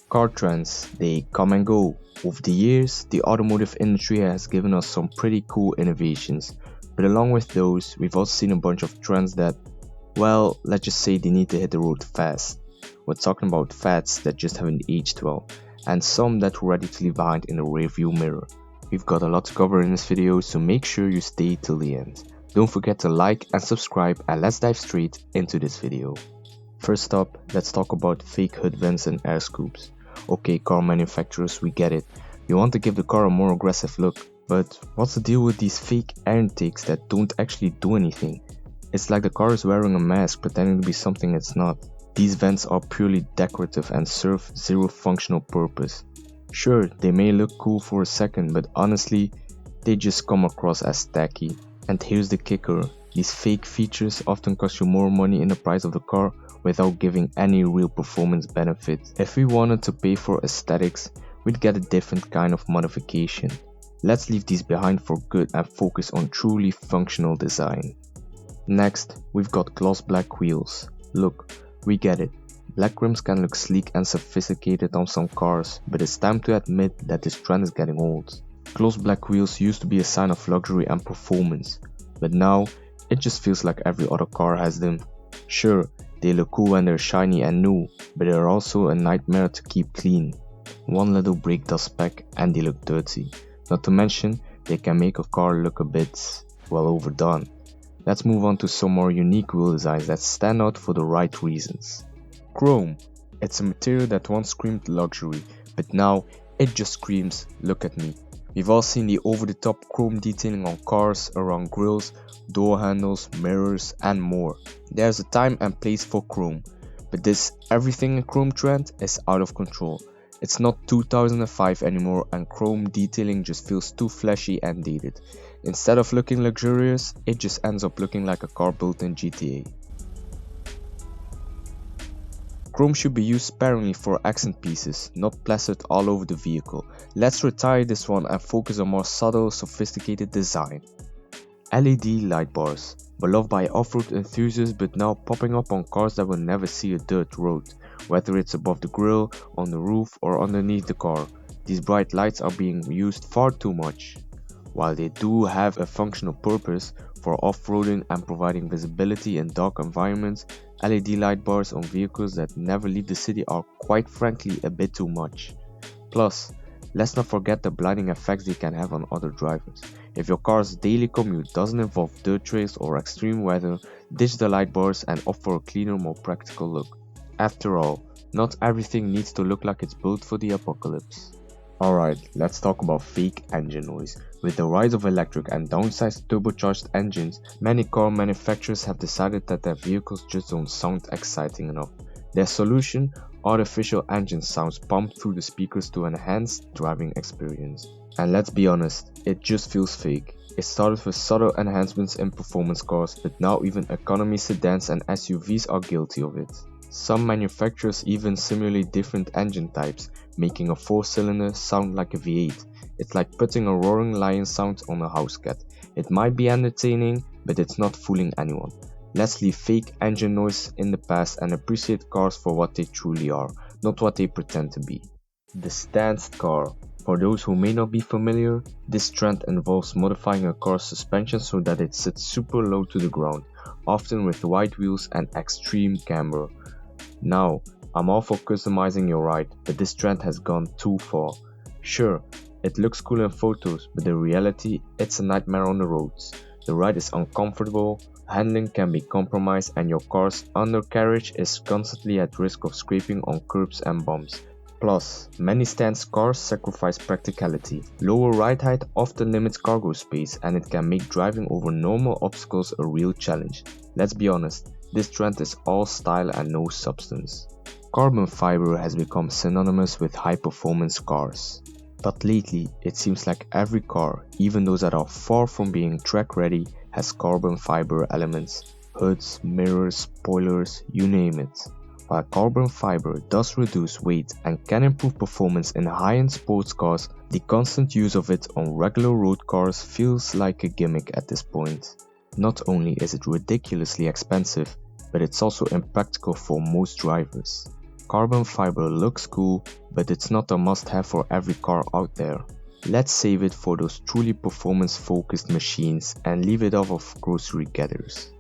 Car trends, they come and go. Over the years, the automotive industry has given us some pretty cool innovations, but along with those, we've also seen a bunch of trends that, well, let's just say they need to hit the road fast. We're talking about fads that just haven't aged well, and some that we're ready to leave behind in the rearview mirror. We've got a lot to cover in this video, so make sure you stay till the end. Don't forget to like and subscribe, and let's dive straight into this video. First up, let's talk about fake hood vents and air scoops. Okay, car manufacturers, we get it. You want to give the car a more aggressive look, but what's the deal with these fake air intakes that don't actually do anything? It's like the car is wearing a mask pretending to be something it's not. These vents are purely decorative and serve zero functional purpose. Sure, they may look cool for a second, but honestly, they just come across as tacky. And here's the kicker, these fake features often cost you more money in the price of the car without giving any real performance benefit. If we wanted to pay for aesthetics, we'd get a different kind of modification. Let's leave these behind for good and focus on truly functional design. Next, we've got gloss black wheels. Look, we get it. Black rims can look sleek and sophisticated on some cars, but it's time to admit that this trend is getting old. Gloss black wheels used to be a sign of luxury and performance, but now it just feels like every other car has them. Sure, they look cool when they're shiny and new, but they're also a nightmare to keep clean. One little break does spec and they look dirty. Not to mention, they can make a car look a bit, well, overdone. Let's move on to some more unique wheel designs that stand out for the right reasons. Chrome. It's a material that once screamed luxury, but now it just screams, look at me. We've all seen the over-the-top chrome detailing on cars, around grills, door handles, mirrors, and more. There's a time and place for chrome, but this everything in chrome trend is out of control. It's not 2005 anymore, and chrome detailing just feels too flashy and dated. Instead of looking luxurious, it just ends up looking like a car built in GTA. Chrome should be used sparingly for accent pieces, not plastered all over the vehicle. Let's retire this one and focus on more subtle, sophisticated design. LED light bars, beloved by off-road enthusiasts but now popping up on cars that will never see a dirt road. Whether it's above the grille, on the roof or underneath the car, these bright lights are being used far too much. While they do have a functional purpose for off-roading and providing visibility in dark environments, LED light bars on vehicles that never leave the city are quite frankly a bit too much. Plus, let's not forget the blinding effects they can have on other drivers. If your car's daily commute doesn't involve dirt trails or extreme weather, ditch the light bars and opt for a cleaner, more practical look. After all, not everything needs to look like it's built for the apocalypse. Alright, let's talk about fake engine noise. With the rise of electric and downsized turbocharged engines, many car manufacturers have decided that their vehicles just don't sound exciting enough. Their solution? Artificial engine sounds pumped through the speakers to enhance driving experience. And let's be honest, it just feels fake. It started with subtle enhancements in performance cars, but now even economy sedans and SUVs are guilty of it. Some manufacturers even simulate different engine types, making a 4-cylinder sound like a V8. It's like putting a roaring lion sound on a house cat. It might be entertaining, but it's not fooling anyone. Let's leave fake engine noise in the past and appreciate cars for what they truly are, not what they pretend to be. The stance car. For those who may not be familiar, this trend involves modifying a car's suspension so that it sits super low to the ground, often with wide wheels and extreme camber. Now, I'm all for customizing your ride, but this trend has gone too far. Sure, it looks cool in photos, but in reality, it's a nightmare on the roads. The ride is uncomfortable, handling can be compromised, and your car's undercarriage is constantly at risk of scraping on curbs and bumps. Plus, many stance cars sacrifice practicality. Lower ride height often limits cargo space, and it can make driving over normal obstacles a real challenge. Let's be honest, this trend is all style and no substance. Carbon fiber has become synonymous with high-performance cars. But lately, it seems like every car, even those that are far from being track-ready, has carbon fiber elements. Hoods, mirrors, spoilers, you name it. While carbon fiber does reduce weight and can improve performance in high-end sports cars, the constant use of it on regular road cars feels like a gimmick at this point. Not only is it ridiculously expensive, but it's also impractical for most drivers. Carbon fiber looks cool, but it's not a must-have for every car out there. Let's save it for those truly performance-focused machines and leave it off of grocery getters.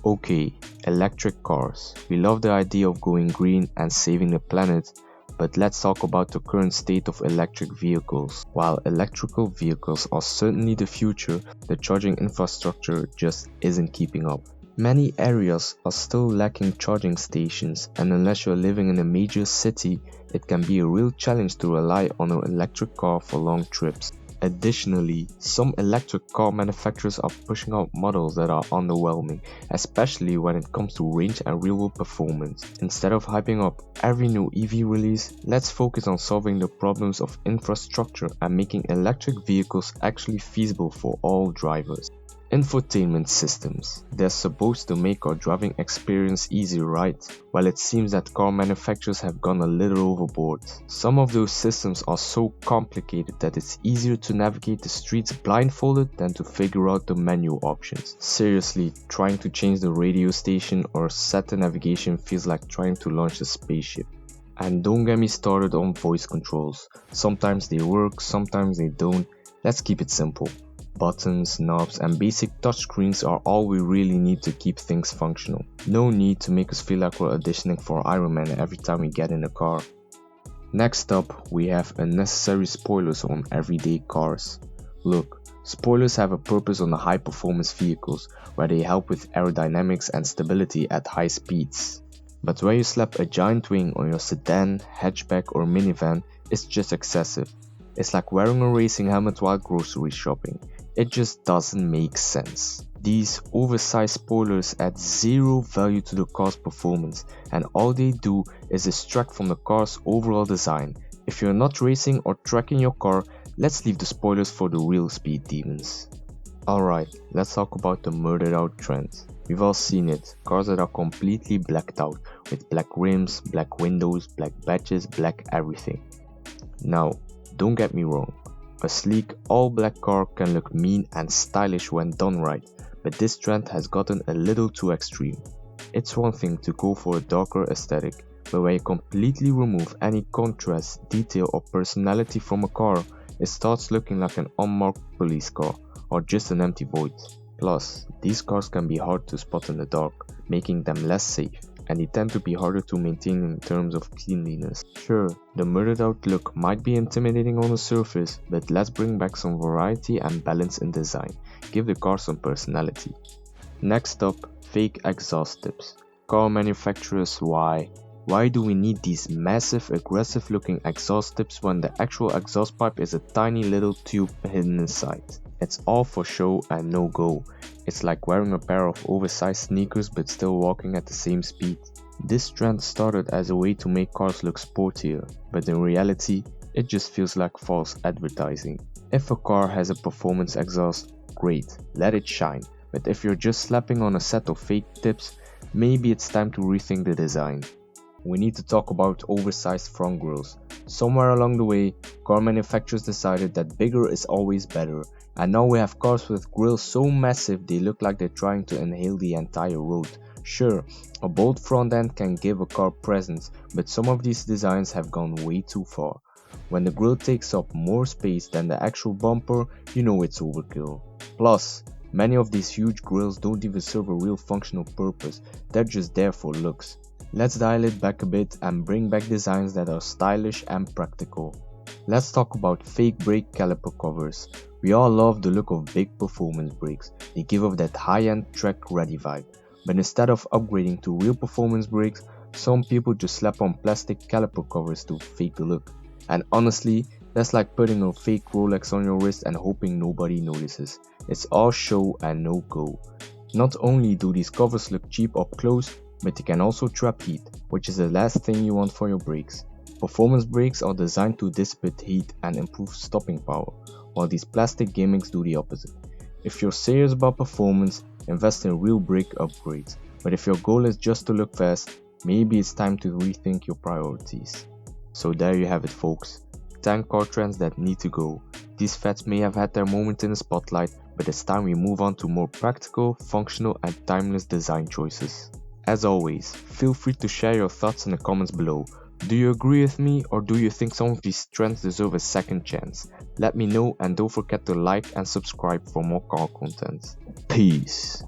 Okay, electric cars. We love the idea of going green and saving the planet, but let's talk about the current state of electric vehicles. While electrical vehicles are certainly the future, the charging infrastructure just isn't keeping up. Many areas are still lacking charging stations, and unless you're living in a major city, it can be a real challenge to rely on an electric car for long trips. Additionally, some electric car manufacturers are pushing out models that are underwhelming, especially when it comes to range and real-world performance. Instead of hyping up every new EV release, let's focus on solving the problems of infrastructure and making electric vehicles actually feasible for all drivers. Infotainment systems. They're supposed to make our driving experience easy, right? Well, it seems that car manufacturers have gone a little overboard. Some of those systems are so complicated that it's easier to navigate the streets blindfolded than to figure out the menu options. Seriously, trying to change the radio station or set the navigation feels like trying to launch a spaceship. And don't get me started on voice controls. Sometimes they work, sometimes they don't. Let's keep it simple. Buttons, knobs, and basic touchscreens are all we really need to keep things functional. No need to make us feel like we're auditioning for Iron Man every time we get in a car. Next up, we have unnecessary spoilers on everyday cars. Look, spoilers have a purpose on the high performance vehicles where they help with aerodynamics and stability at high speeds. But when you slap a giant wing on your sedan, hatchback, or minivan, it's just excessive. It's like wearing a racing helmet while grocery shopping. It just doesn't make sense. These oversized spoilers add zero value to the car's performance, and all they do is distract from the car's overall design. If you're not racing or tracking your car, let's leave the spoilers for the real speed demons. Alright, let's talk about the murdered out trend. We've all seen it, cars that are completely blacked out, with black rims, black windows, black badges, black everything. Now, don't get me wrong, a sleek all-black car can look mean and stylish when done right, but this trend has gotten a little too extreme. It's one thing to go for a darker aesthetic, but when you completely remove any contrast, detail or personality from a car, it starts looking like an unmarked police car, or just an empty void. Plus, these cars can be hard to spot in the dark, making them less safe, and they tend to be harder to maintain in terms of cleanliness. Sure, the murdered out look might be intimidating on the surface, but let's bring back some variety and balance in design. Give the car some personality. Next up, fake exhaust tips. Car manufacturers, why? Why do we need these massive aggressive looking exhaust tips when the actual exhaust pipe is a tiny little tube hidden inside? It's all for show and no go. It's like wearing a pair of oversized sneakers but still walking at the same speed. This trend started as a way to make cars look sportier, but in reality, it just feels like false advertising. If a car has a performance exhaust, great, let it shine. But if you're just slapping on a set of fake tips, maybe it's time to rethink the design. We need to talk about oversized front grills. Somewhere along the way, car manufacturers decided that bigger is always better, and now we have cars with grills so massive they look like they're trying to inhale the entire road. Sure, a bold front end can give a car presence, but some of these designs have gone way too far. When the grille takes up more space than the actual bumper, you know it's overkill. Plus, many of these huge grills don't even serve a real functional purpose, they're just there for looks. Let's dial it back a bit and bring back designs that are stylish and practical. Let's talk about fake brake caliper covers. We all love the look of big performance brakes, they give off that high-end track-ready vibe. But instead of upgrading to real performance brakes, some people just slap on plastic caliper covers to fake the look. And honestly, that's like putting a fake Rolex on your wrist and hoping nobody notices. It's all show and no go. Not only do these covers look cheap up close, but they can also trap heat, which is the last thing you want for your brakes. Performance brakes are designed to dissipate heat and improve stopping power, while these plastic gimmicks do the opposite. If you're serious about performance, invest in real brake upgrades, but if your goal is just to look fast, maybe it's time to rethink your priorities. So there you have it folks, 10 car trends that need to go. These fads may have had their moment in the spotlight, but it's time we move on to more practical, functional and timeless design choices. As always, feel free to share your thoughts in the comments below. Do you agree with me, or do you think some of these strengths deserve a second chance? Let me know, and don't forget to like and subscribe for more car content. Peace.